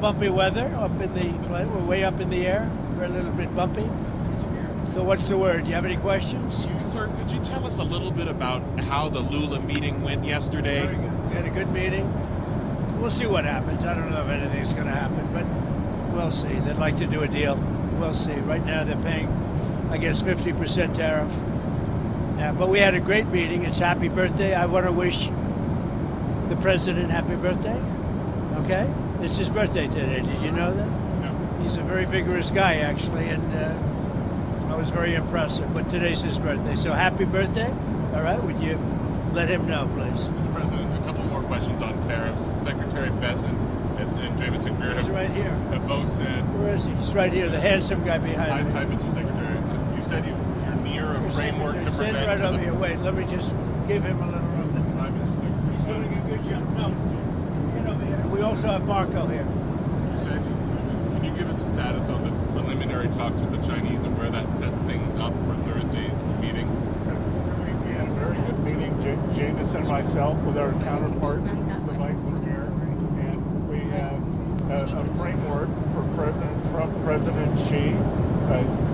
bumpy weather up in the. We're way up in the air. We're a little bit bumpy. So what's the word? Do you have any questions? Sir, could you tell us a little bit about how the Lula meeting went yesterday? Very good. We had a good meeting. We'll see what happens. I don't know if anything's going to happen, but we'll see. They'd like to do a deal. We'll see. Right now they're paying, I guess, 50% tariff. Yeah, but we had a great meeting. It's happy birthday. I want to wish the president happy birthday. Okay? It's his birthday today. Did you know that? No. He's a very vigorous guy, actually, and I was very impressive. But today's his birthday. So happy birthday. All right? Would you let him know, please? Mr. President, a couple more questions on tariffs. Secretary Bessent and Jameson Greer He's right here. have both said... Where is he? He's right here, the handsome guy behind me. Hi, Mr. Secretary. You said you're near a framework to present Stand right to over the... here. Wait, let me just give him a little room. Hi, Mr. Secretary. He's doing a good job. No, get over here. We also have Marco here. You said, can you give us a status on the preliminary talks with the Chinese and where that sets things up for Thursday's meeting? So we had a very good meeting, Jameson and myself, with our counterpart, the Vice Premier, and we have a framework for President Trump, President Xi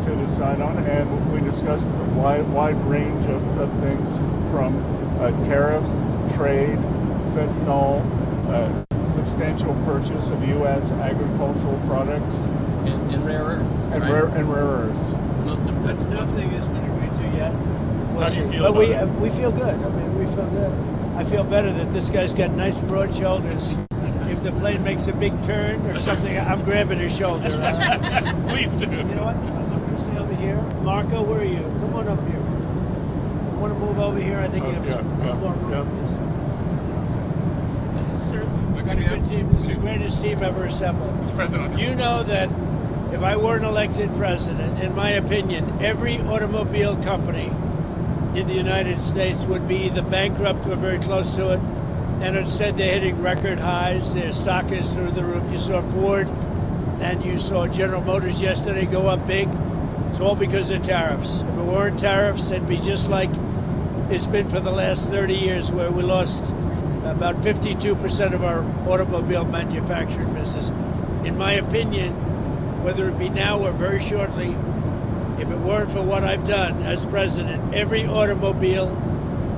to decide on, and we discussed a wide range of things from tariffs, trade, fentanyl, substantial purchase of U.S. agricultural products, and rare earths. and right? rare earths. It's most But nothing has been agreed to yet. We'll How do you see. feel But about we feel good. I mean, we feel good. I feel better that this guy's got nice broad shoulders. If the plane makes a big turn or something, I'm grabbing his shoulder. Please do. You know what? I'm going to stay over here. Marco, where are you? Come on up here. Want to move over here? I think you have some more room. certainly. Got a good team. This is the greatest team ever assembled. Mr. President, You know that if I weren't elected president, in my opinion, every automobile company in the United States would be either bankrupt or very close to it. And instead, they're hitting record highs. Their stock is through the roof. You saw Ford and you saw General Motors yesterday go up big. It's all because of tariffs. If it weren't tariffs, it'd be just like it's been for the last 30 years, where we lost about 52% of our automobile manufacturing business. In my opinion, whether it be now or very shortly, if it weren't for what I've done as president, every automobile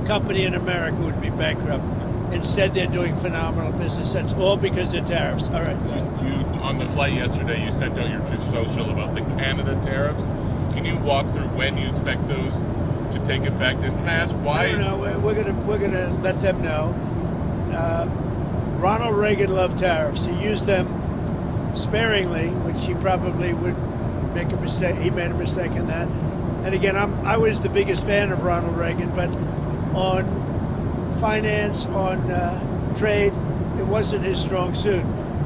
company in America would be bankrupt. Instead, they're doing phenomenal business. That's all because of tariffs. All right. you on the flight yesterday, you sent out your Truth Social about the Canada tariffs. Can you walk through when you expect those to take effect? And can I ask why? No, we're gonna let them know. Ronald Reagan loved tariffs. He used them sparingly, which he probably would make a mistake. He made a mistake in that. And again, I was the biggest fan of Ronald Reagan, but on finance, on trade, it wasn't his strong suit.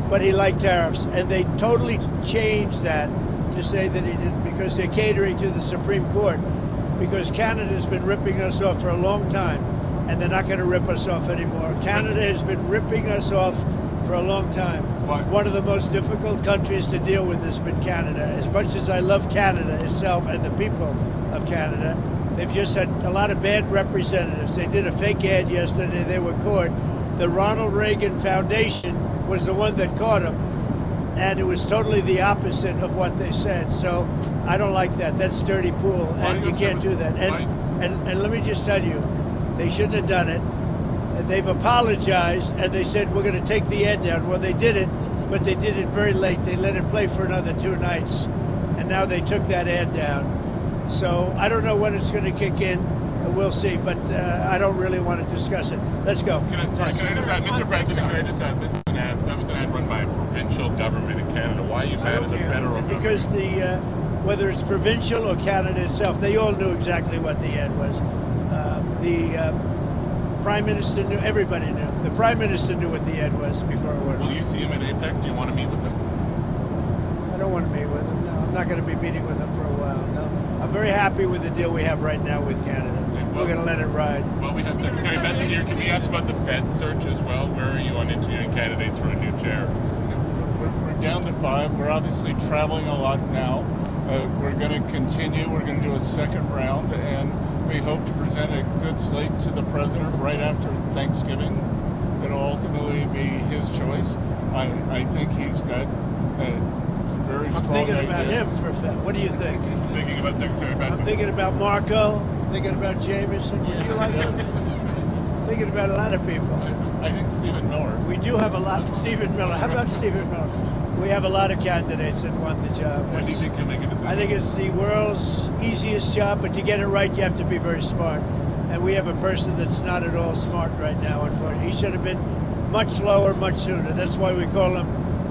But he liked tariffs, and they totally changed that to say that he didn't, because they're catering to the Supreme Court. Because Canada's been ripping us off for a long time, and they're not going to rip us off anymore. Canada has been ripping us off for a long time. Why? One of the most difficult countries to deal with has been Canada. As much as I love Canada itself and the people of Canada, they've just had a lot of bad representatives. They did a fake ad yesterday. They were caught. The Ronald Reagan Foundation was the one that caught them, and it was totally the opposite of what they said. So I don't like that. That's dirty pool, and you can't do that. And let me just tell you, they shouldn't have done it. They've apologized, and they said, we're going to take the ad down. Well, they did it, but they did it very late. They let it play for another 2 nights, and now they took that ad down. So I don't know when it's going to kick in. We'll see, but I don't really want to discuss it. Let's go. Can I just add, Mr. President, can I just add, this is an ad, that was an ad run by a provincial government in Canada. Why are you mad at the federal government? Because whether it's provincial or Canada itself, they all knew exactly what the ad was. The Prime Minister knew, everybody knew. The Prime Minister knew what the ad was before it went on. Will you see him at APEC? Do you want to meet with him? I don't want to meet with him. No, I'm not going to be meeting with him for a while. No, I'm very happy with the deal we have right now with Canada. We're going to let it ride. Well, we have Secretary Bessent here. Can we ask about the Fed search as well? Where are you on interviewing candidates for a new chair? We're down to 5. We're obviously traveling a lot now. We're going to continue. We're going to do a second round, and we hope to present a good slate to the president right after Thanksgiving. It'll ultimately be his choice. I think he's got some very I'm strong thinking about him ideas. for a fact. What do you think? Thinking about Secretary I'm Bessel. thinking about Marco. Thinking about Jameson. Would you like him? Thinking about a lot of people. I think Stephen Miller. We do have a lot. Stephen Miller. How about Stephen Miller? We have a lot of candidates that want the job. When do you think you'll make a decision? I think it's the world's easiest job, but to get it right, you have to be very smart. And we have a person that's not at all smart right now, unfortunately. He should have been much slower, much sooner. That's why we call him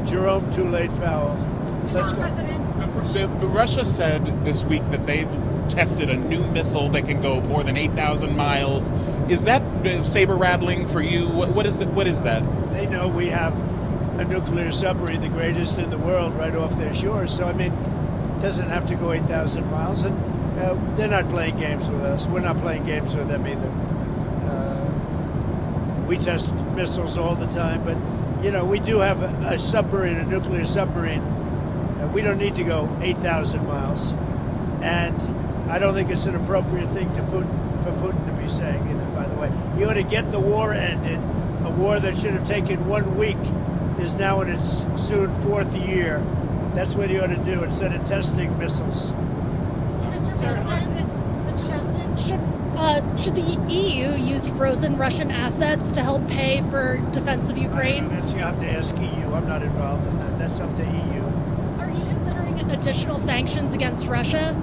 Jerome Too Late Powell. Let's go. Russia said this week that they've tested a new missile that can go more than 8,000 miles. Is that saber rattling for you? What is it? What is that? They know we have a nuclear submarine, the greatest in the world, right off their shores. So, I mean, it doesn't have to go 8,000 miles. And they're not playing games with us. We're not playing games with them either. We test missiles all the time, but, you know, we do have a submarine, a nuclear submarine. We don't need to go 8,000 miles. And I don't think it's an appropriate thing for Putin to be saying either, by the way. He ought to get the war ended. A war that should have taken 1 week is now in its soon fourth year. That's what he ought to do instead of testing missiles. Mr. President, should the EU use frozen Russian assets to help pay for defense of Ukraine? You have to ask EU. I'm not involved in that. That's up to EU. Are you considering additional sanctions against Russia?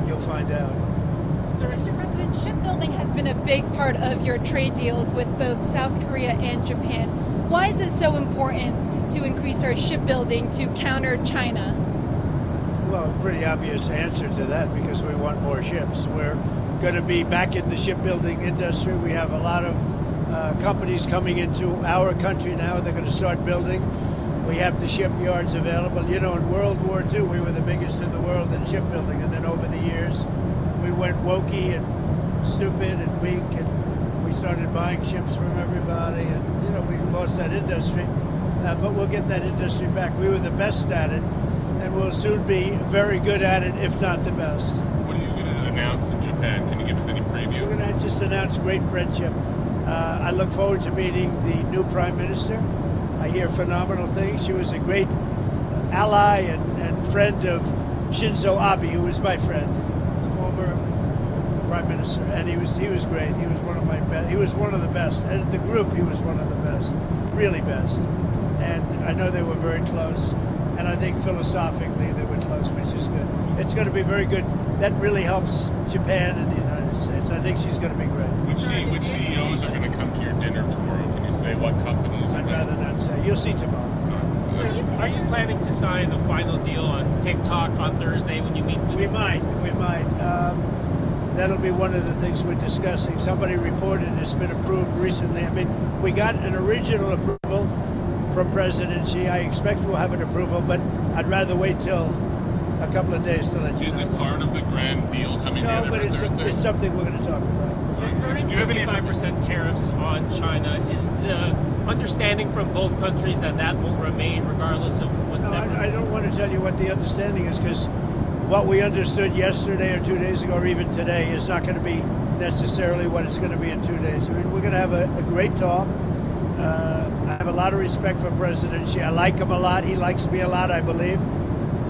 You'll find out. So, Mr. President, shipbuilding has been a big part of your trade deals with both South Korea and Japan. Why is it so important to increase our shipbuilding to counter China? Well, pretty obvious answer to that, because we want more ships. We're going to be back in the shipbuilding industry. We have a lot of companies coming into our country now. They're going to start building. We have the shipyards available. You know, in World War II, we were the biggest in the world in shipbuilding. And then over the years, we went wokey and stupid and weak, and we started buying ships from everybody. And, you know, we lost that industry. But we'll get that industry back. We were the best at it, and we'll soon be very good at it, if not the best. What are you going to announce in Japan? Can you give us any preview? We're going to just announce great friendship. I look forward to meeting the new prime minister. I hear phenomenal things. She was a great ally and friend of Shinzo Abe, who was my friend, the former prime minister, and he was great. He was one of my best. He was one of the best. And the group, he was one of the best, really best. And I know they were very close. And I think philosophically they were close, which is good. It's going to be very good. That really helps Japan and the United States. I think she's going to be great. Which CEOs are going to come to your dinner tomorrow? Can you say what companies? I'd rather not say. You'll see tomorrow. Are you planning to sign a final deal on TikTok on Thursday when you meet with We might. That'll be one of the things we're discussing. Somebody reported it's been approved recently. I mean, we got an original approval from President Xi. I expect we'll have an approval, but I'd rather wait till a couple of days to let you Is know. it part of the grand deal coming No, together but for it's Thursday? something we're going to talk about. current 55% tariffs on China? Is the understanding from both countries that will remain regardless of what? No, I don't want to tell you what the understanding is, because what we understood yesterday or 2 days ago or even today is not going to be necessarily what it's going to be in 2 days. I mean, we're going to have a great talk. I have a lot of respect for President Xi. I like him a lot. He likes me a lot, I believe,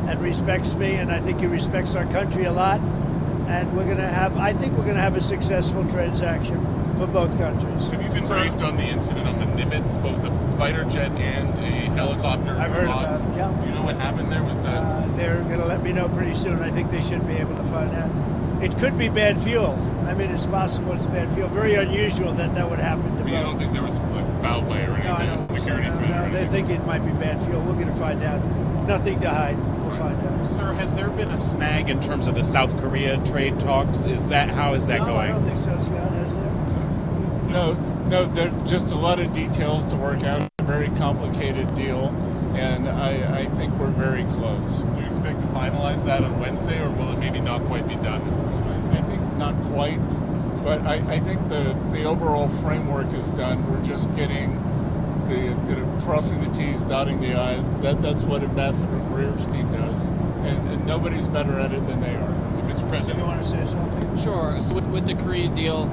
and respects me, and I think he respects our country a lot. And I think we're going to have a successful transaction for both countries. Have you been briefed on the incident on the Nimitz, both a fighter jet and a helicopter? I've heard loss? about it, yeah. Do you know what happened there? Was that? They're going to let me know pretty soon. I think they should be able to find out. It could be bad fuel. I mean, it's possible it's bad fuel. Very unusual that would happen to But you don't think there was like foul play or anything? No, I don't think so. Security threat or No, they anything? think it might be bad fuel. We're going to find out. Nothing to hide. We'll find out. Sir, has there been a snag in terms of the South Korea trade talks? How is that No, I going? don't think so, Scott. Has there? No, there are just a lot of details to work out. A very complicated deal, and I think we're very close. Do you expect to finalize that on Wednesday, or will it maybe not quite be done? I think not quite, but I think the overall framework is done. We're just getting the crossing the T's, dotting the I's. That's what Ambassador Greer's team does, and nobody's better at it than they are. Mr. President. You want to say something? Sure. So with the Korea deal,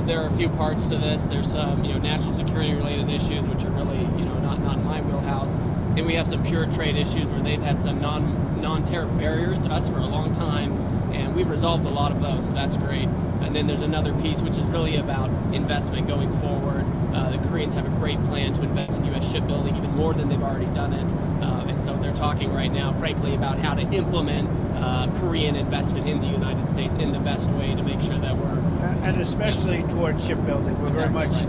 there are a few parts to this. There's some, national security related issues, which are really, not in my wheelhouse. Then we have some pure trade issues where they've had some non-tariff barriers to us for a long time, and we've resolved a lot of those, so that's great. And then there's another piece which is really about investment going forward. The Koreans have a great plan to invest in U.S. shipbuilding, even more than they've already done it. And so they're talking right now, frankly, about how to implement Korean investment in the United States in the best way to make sure that we're... And especially towards shipbuilding. We're very much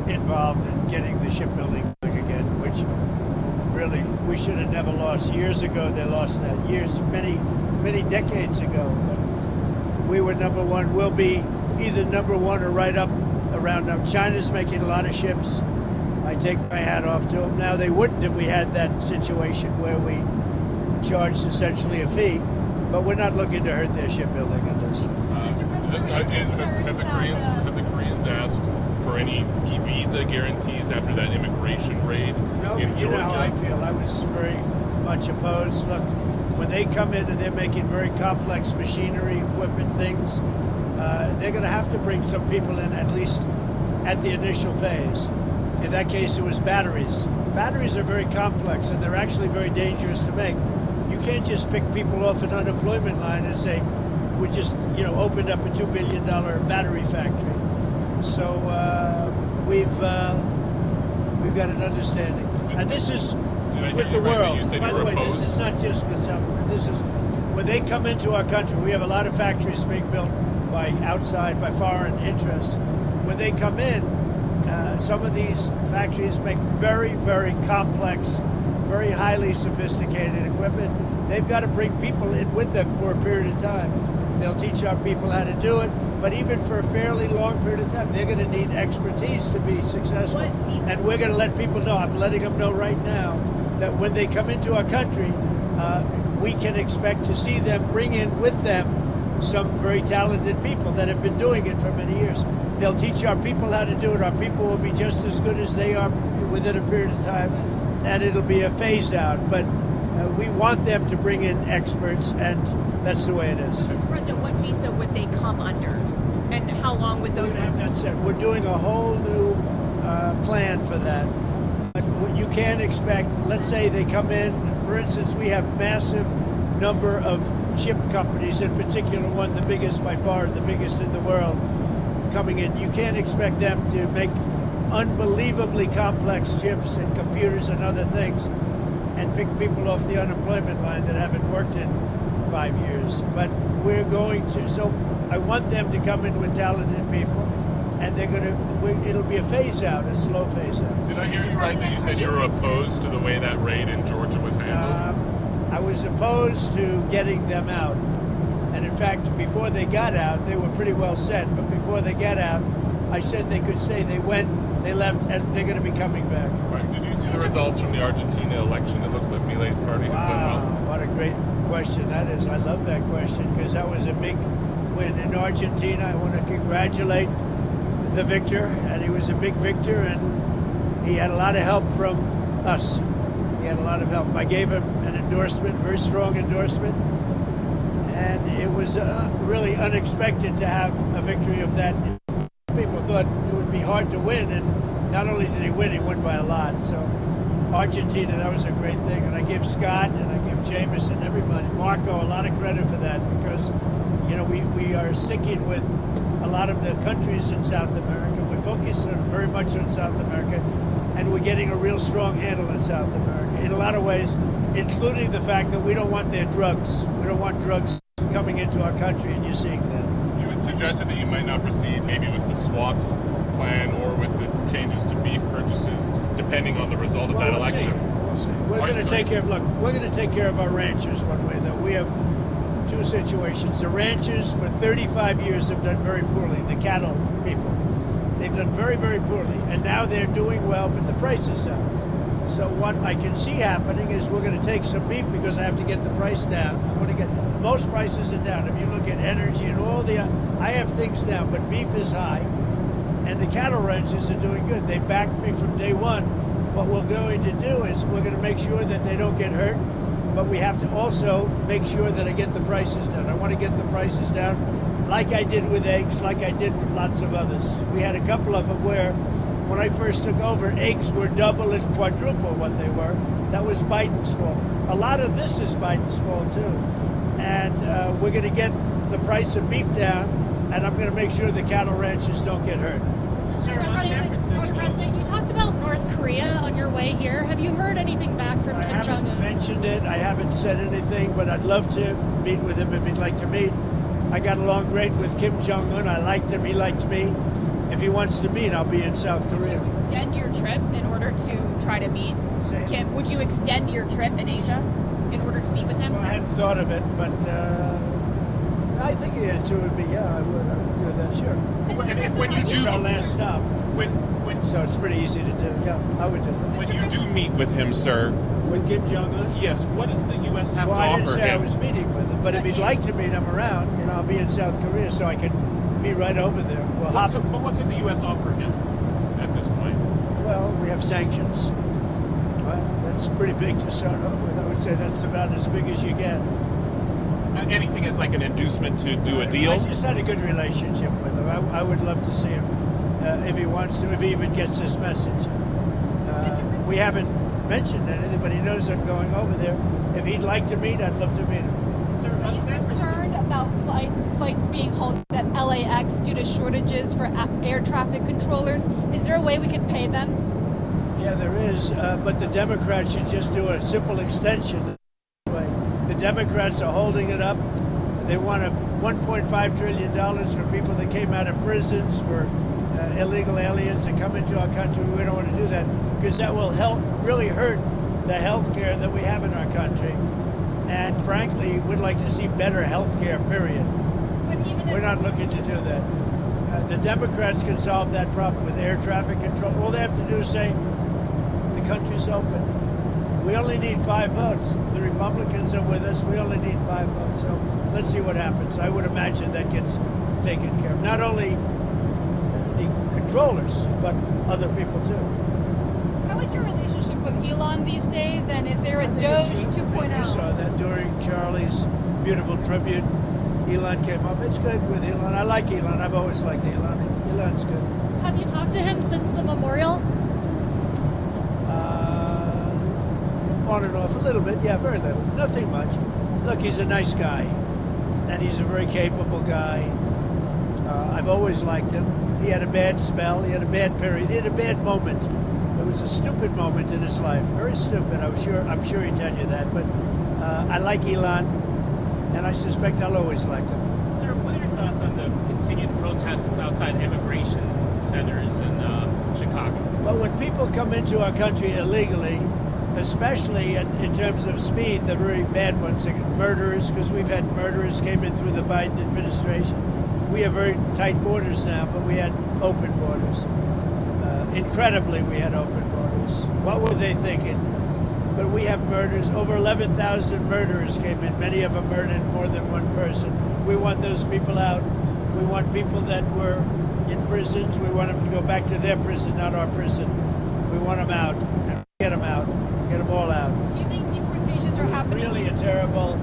involved in getting the shipbuilding going again, which really we should have never lost. Years ago, they lost that. Many decades ago. But we were number one. We'll be either number one or right up around them. China's making a lot of ships. I take my hat off to them. Now, they wouldn't if we had that situation where we charged essentially a fee, but we're not looking to hurt their shipbuilding industry. Have the Koreans asked for any key visa guarantees after that immigration raid No, in but you Georgia? know how I feel. I was very much opposed. Look, when they come in and they're making very complex machinery, equipment, things, they're going to have to bring some people in, at least at the initial phase. In that case, it was batteries. Batteries are very complex, and they're actually very dangerous to make. You can't just pick people off an unemployment line and say, we just, opened up a $2 billion battery factory. So we've got an understanding. And this is with the world. By the way, this is not just with South America. This is when they come into our country. We have a lot of factories being built by foreign interests. When they come in, some of these factories make very, very complex, very highly sophisticated equipment. They've got to bring people in with them for a period of time. They'll teach our people how to do it, but even for a fairly long period of time, they're going to need expertise to be successful. And we're going to let people know, I'm letting them know right now, that when they come into our country, we can expect to see them bring in with them some very talented people that have been doing it for many years. They'll teach our people how to do it. Our people will be just as good as they are within a period of time, and it'll be a phase out. But we want them to bring in experts, and that's the way it is. Mr. President, what visa would they come under? And how long would those... That's it. We're doing a whole new plan for that. But what you can't expect, let's say they come in, for instance, we have massive number of chip companies, in particular one, the biggest by far, the biggest in the world, coming in. You can't expect them to make unbelievably complex chips and computers and other things and pick people off the unemployment line that haven't worked in 5 years. But we're going to, so I want them to come in with talented people, and they're going to, it'll be a phase out, a slow phase out. Did I hear you right that you said you were opposed to the way that raid in Georgia was handled? I was opposed to getting them out. And in fact, before they got out, they were pretty well set. But before they got out, I said they could stay. They went, they left, and they're going to be coming back. Right. Did you see the results from the Argentina election? It looks like Milei's party has done well. What a great question that is. I love that question because that was a big win in Argentina. I want to congratulate the victor, and he was a big victor, and he had a lot of help from us. He had a lot of help. I gave him an endorsement, very strong endorsement, and it was really unexpected to have a victory of that. People thought it would be hard to win, and not only did he win by a lot. So Argentina, that was a great thing, and I give Scott and I give Jameson, everybody, Marco, a lot of credit for that because, we are sticking with a lot of the countries in South America. We're focused very much on South America, and we're getting a real strong handle in South America in a lot of ways, including the fact that we don't want their drugs. We don't want drugs coming into our country, and you're seeing that. You had suggested that you might not proceed maybe with the swaps plan or with the changes to beef purchases, depending on the result of that election. We'll see. We're going to take care of. Look, we're going to take care of our ranchers one way, though. We have two situations. The ranchers for 35 years have done very poorly. The cattle people, they've done very, very poorly, and now they're doing well, but the price is up. So what I can see happening is we're going to take some beef because I have to get the price down. I want to get most prices are down. If you look at energy and all I have things down, but beef is high, and the cattle ranchers are doing good. They backed me from day one. What we're going to do is we're going to make sure that they don't get hurt. but we have to also make sure that I get the prices down. I want to get the prices down like I did with eggs, like I did with lots of others. We had a couple of them where when I first took over, eggs were double and quadruple what they were. That was Biden's fault. A lot of this is Biden's fault too. And we're going to get the price of beef down, and I'm going to make sure the cattle ranchers don't get hurt. Mr. President, you talked about North Korea on your way here. Have you heard anything back from I Kim haven't Jong-un? mentioned it. I haven't said anything, but I'd love to meet with him if he'd like to meet. I got along great with Kim Jong-un. I liked him. He liked me. If he wants to meet, I'll be in South Korea. Would you extend your trip in order to try to meet Kim? Would you extend your trip in Asia in order to meet with him? Well, I hadn't thought of it, but I think the answer would be yeah, I would do that, sure. And when you It's our do, last stop, when so it's pretty easy to do. Yeah, I would do that. when you do meet with him, sir, With Kim Jong-un? yes, what does the U.S. have Well, to I didn't offer say I him? was meeting with him, but if he'd like to meet him around, I'll be in South Korea, so I could be right over there. We'll hop. But what could the U.S. offer him at this point? Well, we have sanctions. Well, that's pretty big to start off with. I would say that's about as big as you get. Anything as like an inducement to do a deal? I just had a good relationship with him. I would love to see him if he wants to, if he even gets this message. We haven't mentioned anything, but he knows I'm going over there. If he'd like to meet, I'd love to meet him. Are you concerned about flights being halted at LAX due to shortages for air traffic controllers? Is there a way we could pay them? Yeah, there is, but the Democrats should just do a simple extension. The Democrats are holding it up. They want $1.5 trillion for people that came out of prisons, for illegal aliens that come into our country. We don't want to do that because that will really hurt the health care that we have in our country. And frankly, we'd like to see better health care, period. We're not looking to do that. The Democrats can solve that problem with air traffic control. All they have to do is say, the country's open. We only need 5 votes. The Republicans are with us. We only need 5 votes. So let's see what happens. I would imagine that gets taken care of. Not only the controllers, but other people too. How is your relationship with Elon these days? And is there a I think Doge it's good. 2.0? You saw that during Charlie's beautiful tribute. Elon came up. It's good with Elon. I like Elon. I've always liked Elon. Elon's good. Have you talked to him since the memorial? On and off a little bit. Yeah, very little. Nothing much. Look, he's a nice guy. And he's a very capable guy. I've always liked him. He had a bad spell. He had a bad period. He had a bad moment. It was a stupid moment in his life. Very stupid. I'm sure he'd tell you that. But I like Elon, and I suspect I'll always like him. Sir, what are your thoughts on the continued protests outside immigration centers in Chicago? Well, when people come into our country illegally, especially in terms of speed, the very bad ones, like murderers, because we've had murderers came in through the Biden administration. We have very tight borders now, but we had open borders. Incredibly, we had open borders. What were they thinking? But we have murders. Over 11,000 murderers came in. Many of them murdered more than one person. We want those people out. We want people that were in prisons. We want them to go back to their prison, not our prison. We want them out and get them out. Get them all out. Do you think deportations are happening? Really a terrible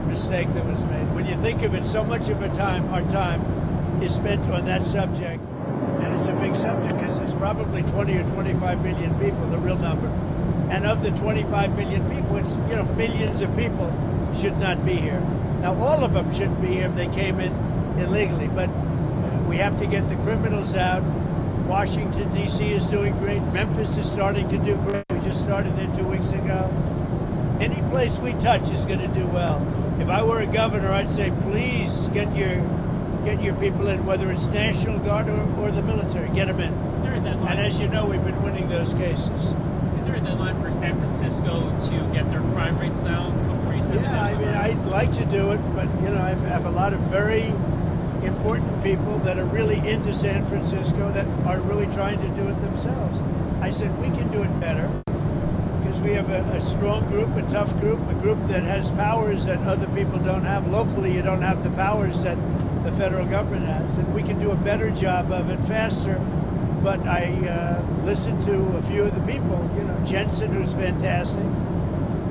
mistake that was made. When you think of it, so much of our time is spent on that subject, and it's a big subject because there's probably 20 or 25 million people, the real number. And of the 25 million people, it's millions of people should not be here. Now, all of them shouldn't be here if they came in illegally, but we have to get the criminals out. Washington, D.C. is doing great. Memphis is starting to do great. We just started there 2 weeks ago. Any place we touch is going to do well. If I were a governor, I'd say, please get your people in, whether it's National Guard or the military. Get them in. Is there a deadline? And as you know, we've been winning those cases. Is there a deadline for San Francisco to get their crime rates down before you send the Yeah, I national mean, guard? I'd like to do it, but I have a lot of very important people that are really into San Francisco that are really trying to do it themselves. I said we can do it better because we have a strong group, a tough group, a group that has powers that other people don't have. Locally, you don't have the powers that the federal government has, and we can do a better job of it faster. But I listened to a few of the people, Jensen, who's fantastic,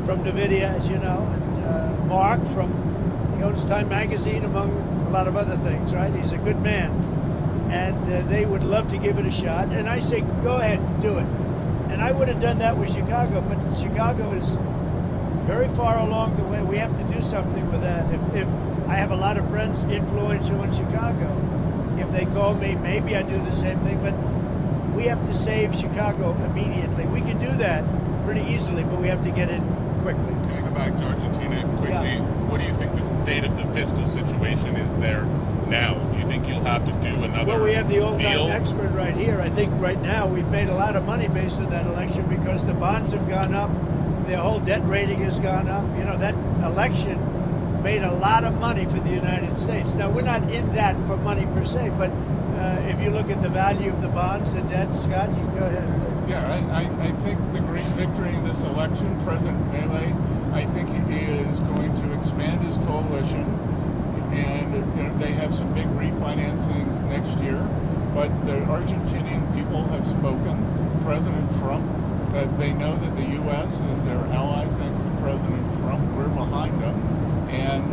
from NVIDIA, as you know, and Mark he owns Time Magazine, among a lot of other things, right? He's a good man. And they would love to give it a shot. And I say, go ahead, do it. And I would have done that with Chicago, but Chicago is very far along the way. We have to do something with that. If I have a lot of friends influential in Chicago, if they call me, maybe I do the same thing, but we have to save Chicago immediately. We can do that pretty easily, but we have to get in quickly. Can I go back to Argentina quickly? Yeah. What do you think the state of the fiscal situation is there now? Do you think you'll have to do another Well, we have the old-time deal? expert right here. I think right now we've made a lot of money based on that election because the bonds have gone up, their whole debt rating has gone up. You know, that election made a lot of money for the United States. Now, we're not in that for money per se, but if you look at the value of the bonds, the debt, Scott, you go ahead. Yeah, I think the great victory in this election, President Milei, I think he is going to expand his coalition, and they have some big refinancings next year. But the Argentinian people have spoken. President Trump, they know that the U.S. is their ally. Thanks to President Trump, we're behind them, and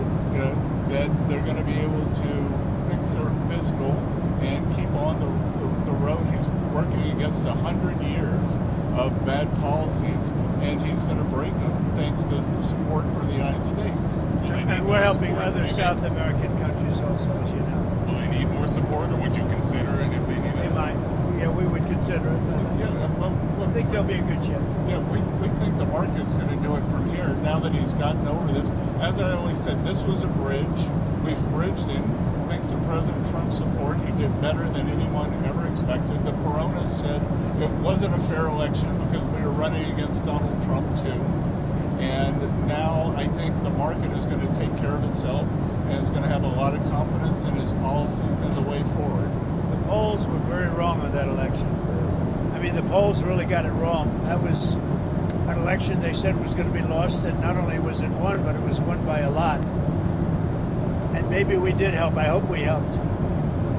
that they're going to be able to fix their fiscal and keep on the road. He's working against 100 years of bad policies, and he's going to break them thanks to the support for the United States. And we're helping other South American countries also, as you know. Will they need more support, or would you consider it if they need They it? might. Yeah, we would consider it. I think there'll be a good shot. Yeah, we think the market's going to do it from here now that he's gotten over this. As I always said, this was a bridge. We've bridged him. Thanks to President Trump's support, he did better than anyone ever expected. The Corona said it wasn't a fair election because we were running against Donald Trump too. And now I think the market is going to take care of itself, and it's going to have a lot of confidence in his policies and the way forward. The polls were very wrong on that election. I mean, the polls really got it wrong. That was an election they said was going to be lost, and not only was it won, but it was won by a lot. And maybe we did help. I hope we helped.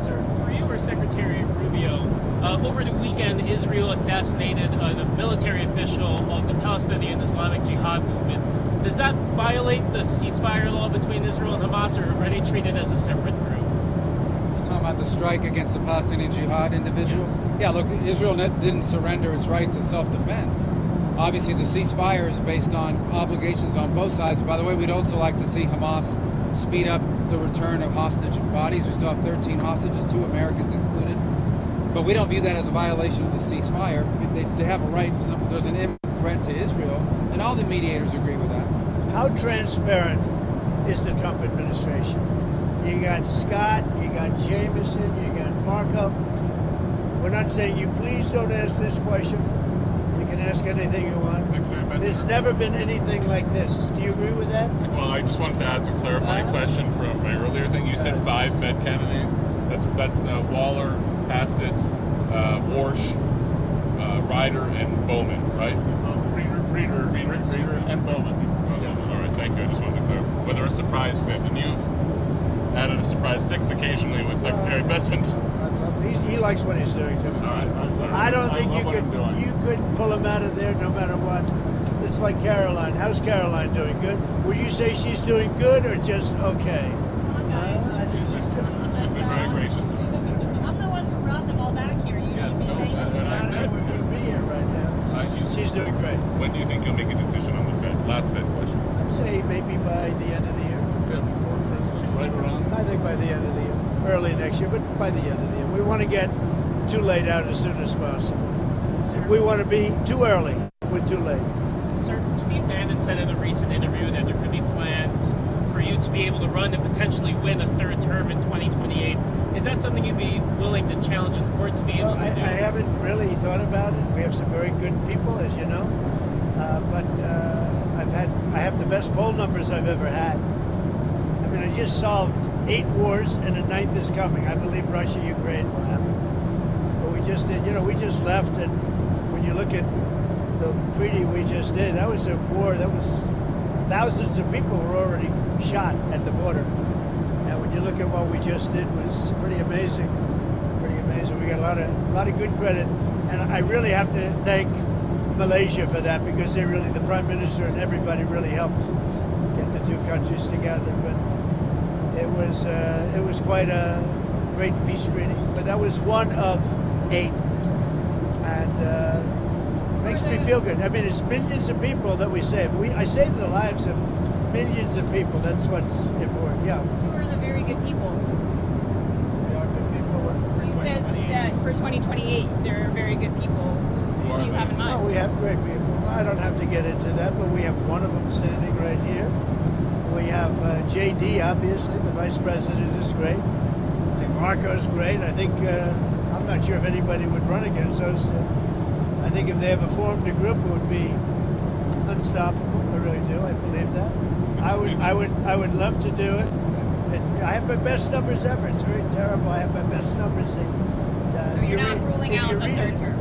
Sir, for you or Secretary Rubio, over the weekend, Israel assassinated the military official of the Palestinian Islamic Jihad movement. Does that violate the ceasefire law between Israel and Hamas, or are they treated as a separate group? You're talking about the strike against the Palestinian Jihad individuals? Yes. Yeah, look, Israel didn't surrender its right to self-defense. Obviously, the ceasefire is based on obligations on both sides. By the way, we'd also like to see Hamas speed up the return of hostage bodies. We still have 13 hostages, 2 Americans included. But we don't view that as a violation of the ceasefire. They have a right. There's an imminent threat to Israel, and all the mediators agree with that. How transparent is the Trump administration? You got Scott, you got Jameson, you got Marco. We're not saying you please don't ask this question. You can ask anything you want. There's never been anything like this. Do you agree with that? Well, I just wanted to ask a clarifying question from my earlier thing. You said 5 Fed candidates. That's Waller, Hassett, Warsh, Ryder, and Bowman, right? Reader, and Bowman. All right, thank you. I just wanted to clarify. Whether a surprise 5th, and you've added a surprise 6th occasionally with Secretary Bessent. He likes what he's doing too. All right. I don't think you couldn't pull him out of there no matter what. It's like Caroline. How's Caroline doing? Good? Would you say she's doing good or just okay? I think she's good. You've been very gracious to me. I'm the one who brought them all back here. You Yes, should be no, patient. We wouldn't be here right now. She's doing great. When do you think you'll make a decision on the Fed? Last Fed question. I'd say maybe by the end of the year. Yeah, before Christmas, right around. I think by the end of the year. Early next year, but by the end of the year. We want to get too late out as soon as possible. Sir, We want to be too early with too late. Sir, Steve Bannon said in a recent interview that there could be plans for you to be able to run and potentially win a 3rd term in 2028. Is that something you'd be willing to challenge in court to be able Well, to do? I haven't really thought about it. We have some very good people, as you know, but I have the best poll numbers I've ever had. I mean, I just solved 8 wars, and a 9th is coming. I believe Russia, Ukraine will happen. But we just did, we just left, and when you look at the treaty we just did, that was a war. That was thousands of people were already shot at the border. And when you look at what we just did, was pretty amazing. Pretty amazing. We got a lot of good credit, and I really have to thank Malaysia for that because the Prime Minister and everybody really helped get the two countries together. But it was quite a great peace treaty. But that was one of 8, and makes me feel good. I mean, it's millions of people that we saved. I saved the lives of millions of people. That's what's important. Yeah. Who are the very good people? They are good people. You said that for 2028, there are very good people. Who do you have in mind? Oh, we have great people. I don't have to get into that, but we have one of them standing right here. We have JD, obviously. The vice president is great. I think Marco's great. I think, I'm not sure if anybody would run against those two. I think if they ever formed a group, it would be unstoppable. I really do. I believe that. I would love to do it. I have my best numbers ever. It's very terrible. I have my best numbers. So you're not ruling out a third term?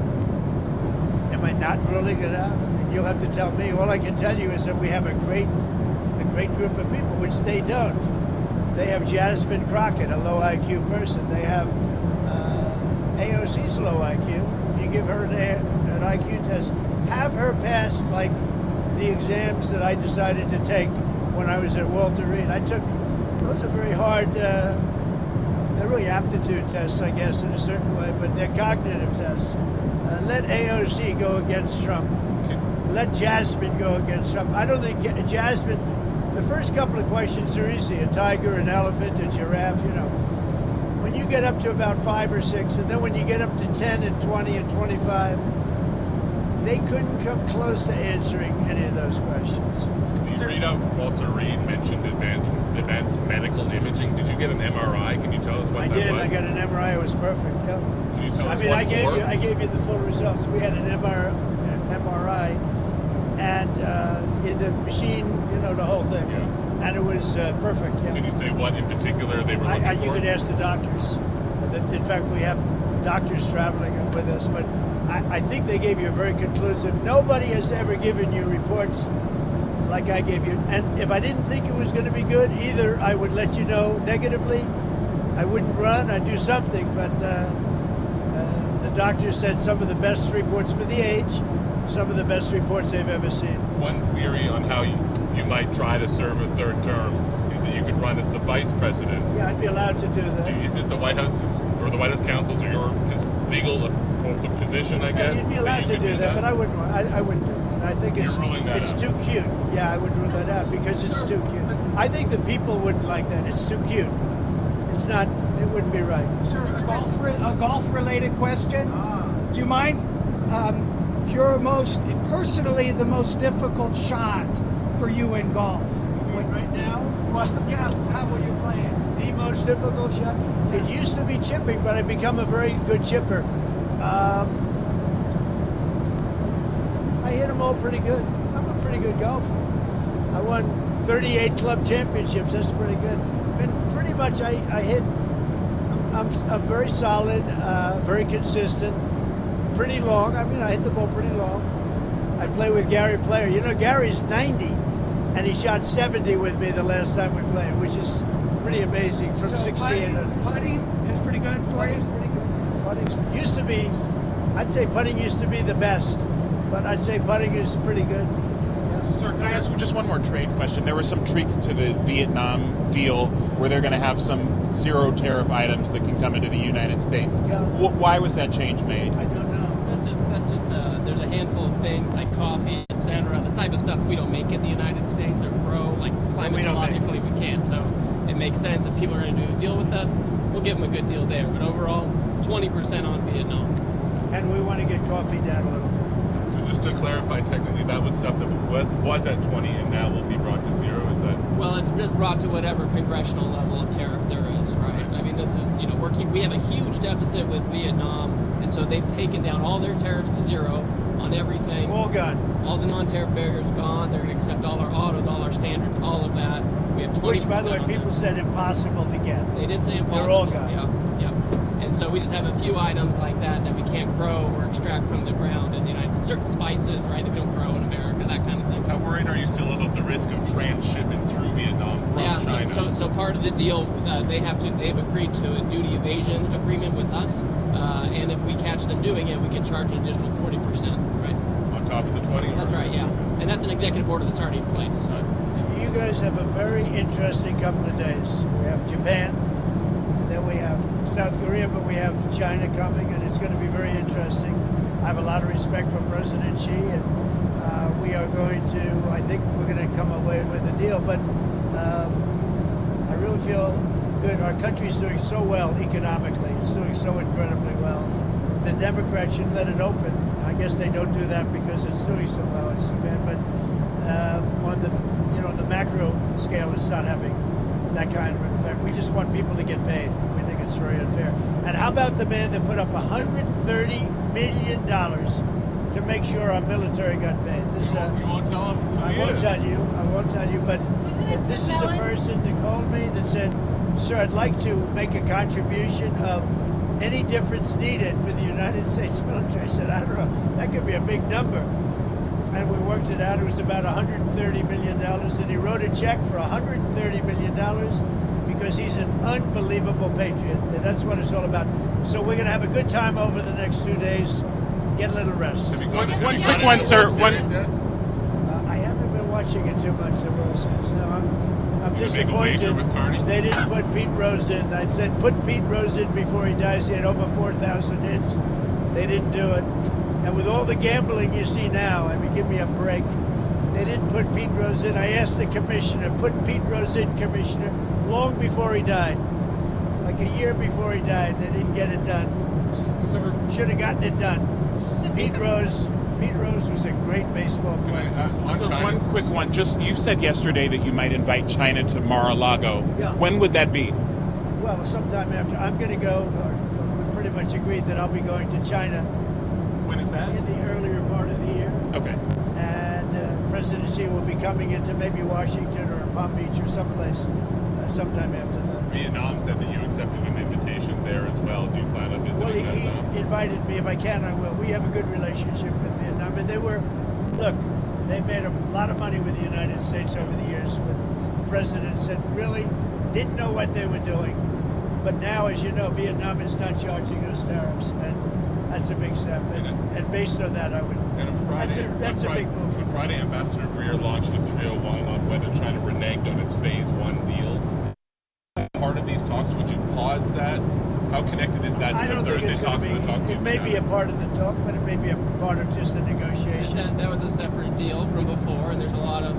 Am I not ruling it out? I mean, you'll have to tell me. All I can tell you is that we have a great group of people, which they don't. They have Jasmine Crockett, a low IQ person. They have AOC's low IQ. You give her an IQ test, have her pass like the exams that I decided to take when I was at Walter Reed. Those are very hard. They're really aptitude tests, I guess, in a certain way, but they're cognitive tests. Let AOC go against Trump. Let Jasmine go against Trump. I don't think Jasmine. The first couple of questions are easy: a tiger, an elephant, a giraffe. You know, when you get up to about 5 or 6, and then when you get up to 10 and 20 and 25, they couldn't come close to answering any of those questions. You read off Walter Reed mentioned advanced medical imaging. Did you get an MRI? Can you tell us what I that did. was? I got an MRI. It was perfect. Yeah. Can you tell us I what I gave you the full results. We had an MRI, and in the machine, the whole thing. Yeah. And it was perfect. Yeah. Can you say what in particular they were looking for? You could ask the doctors. In fact, we have doctors traveling with us, but I think they gave you a very conclusive. Nobody has ever given you reports like I gave you. And if I didn't think it was going to be good, either I would let you know negatively, I wouldn't run, I'd do something. But the doctor said some of the best reports for the age, some of the best reports they've ever seen. One theory on how you might try to serve a third term is that you could run as the vice president. Yeah, I'd be allowed to do that. Is it the White House's or the White House council's or his legal position, I guess? You'd be allowed to do that, but I wouldn't. I wouldn't do that. I think it's too cute. Yeah, I would rule that out because it's too cute. I think the people wouldn't like that. It's too cute. It's not. It wouldn't be right. Sir, a golf-related question. Do you mind? Your personally the most difficult shot for you in golf? Right now? Well, yeah. How were you playing? The most difficult shot? It used to be chipping, but I've become a very good chipper. I hit them all pretty good. I'm a pretty good golfer. I won 38 club championships. That's pretty good. And pretty much I hit. I'm very solid, very consistent, pretty long. I mean, I hit the ball pretty long. I play with Gary Player. Gary's 90, and he shot 70 with me the last time we played, which is pretty amazing. From 16. Putting is pretty good for you. Pretty good. Putting used to be. I'd say putting used to be the best, but I'd say putting is pretty good. Sir, can I ask you just one more trade question? There were some tweaks to the Vietnam deal where they're going to have some zero tariff items that can come into the United States. Yeah. Why was that change made? I don't know. That's just there's a handful of things like coffee, etc. The type of stuff we don't make in the United States or grow, like climatologically we can't. So it makes sense if people are going to do a deal with us, we'll give them a good deal there. But overall, 20% on Vietnam. And we want to get coffee down a little bit. So just to clarify, technically, that was stuff that was at 20 and now will be brought to 0. Is that? Well, it's just brought to whatever congressional level of tariff there is, right? I mean, this is, we have a huge deficit with Vietnam, and so they've taken down all their tariffs to 0 on everything. All gone. All the non-tariff barriers are gone. They're going to accept all our autos, all our standards, all of that. We have 20%. Which, by the way, people said impossible to get. They did say impossible. They're all gone. Yeah. And so we just have a few items like that we can't grow or extract from the ground in the United States. Certain spices, right, that we don't grow in America, that kind of thing. How worried are you still about the risk of transshipment through Vietnam from China? So part of the deal, they've agreed to a duty evasion agreement with us, and if we catch them doing it, we can charge an additional 40%, right? On top of executive order that's already in place. You guys have a very interesting couple of days. We have Japan, and then we have South Korea, but we have China coming, and it's going to be very interesting. I have a lot of respect for President Xi, and we are going to, I think we're going to come away with a deal, but I really feel good. Our country's doing so well economically. It's doing so incredibly well. The Democrats should let it open. I guess they don't do that because it's doing so well. It's too bad, but on the macro scale, it's not having that kind of an effect. We just want people to get paid. We think it's very unfair. And how about the man that put up $130 million to make sure our military got paid? This, You won't tell him who I he won't is. tell you. I won't tell you. But this is a person that called me that said, "Sir, I'd like to make a contribution of any difference needed for the United States military." I said, "I don't know. That could be a big number." And we worked it out. It was about $130 million. And he wrote a check for $130 million because he's an unbelievable patriot. And that's what it's all about. So we're going to have a good time over the next 2 days. Get a little rest. One quick one, sir. I haven't been watching it too much, the World Series. No, I'm You make a wager disappointed. with Carney? They didn't put Pete Rose in. I said, put Pete Rose in before he dies. He had over 4,000 hits. They didn't do it. And with all the gambling you see now, I mean, give me a break. They didn't put Pete Rose in. I asked the commissioner, put Pete Rose in, commissioner, long before he died. Like a year before he died, they didn't get it done. Should have gotten it done. Pete Rose was a great baseball player. So one quick one. Just you said yesterday that you might invite China to Mar-a-Lago. Yeah. When would that be? Well, sometime after. I'm going to go. We pretty much agreed that I'll be going to China. When is that? In the earlier part of the year. Okay. And President Xi will be coming into maybe Washington or Palm Beach or someplace sometime after that. Vietnam said that you accepted an invitation there as well. Do you plan on visiting Well, he Vietnam? invited me. If I can, I will. We have a good relationship with Vietnam. And they've made a lot of money with the United States over the years with presidents that really didn't know what they were doing. But now, as you know, Vietnam is not charging us tariffs. And that's a big step. And based on that, I would. And on Friday, that's a big move. On Friday, Ambassador Greer launched a 301 on whether China reneged on its Phase 1 deal. Part of these talks, would you pause that? How connected is that I to don't the think Thursday it's going talks to and the talks be. It you've may be a had? part of the talk, but it may be a part of just the negotiation. That was a separate deal from before, and there's a lot of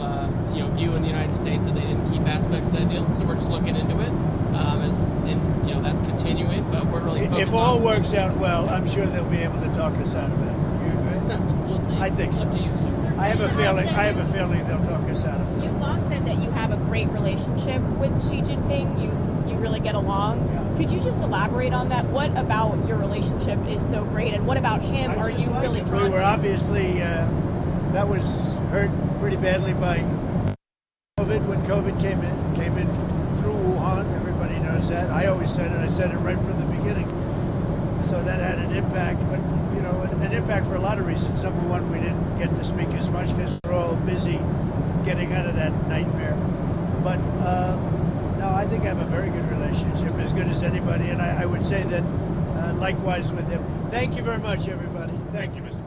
view in the United States that they didn't keep aspects of that deal. So we're just looking into it. As that's continuing, but we're really focused If all on works out well, I'm sure they'll be able to talk us out of it. You agree? We'll see. I think so. Up to you. I have a feeling they'll talk us out of it. You long said that you have a great relationship with Xi Jinping. You really get along. Yeah. Could you just elaborate on that? What about your relationship is so great, and what about him are you really drawn We were to? obviously that was hurt pretty badly by COVID when COVID came in through Wuhan. Everybody knows that. I always said it. I said it right from the beginning. So that had an impact, but an impact for a lot of reasons. Number one, we didn't get to speak as much because we're all busy getting out of that nightmare. But no, I think I have a very good relationship, as good as anybody, and I would say that likewise with him. Thank you very much, everybody. Thank you, Mr.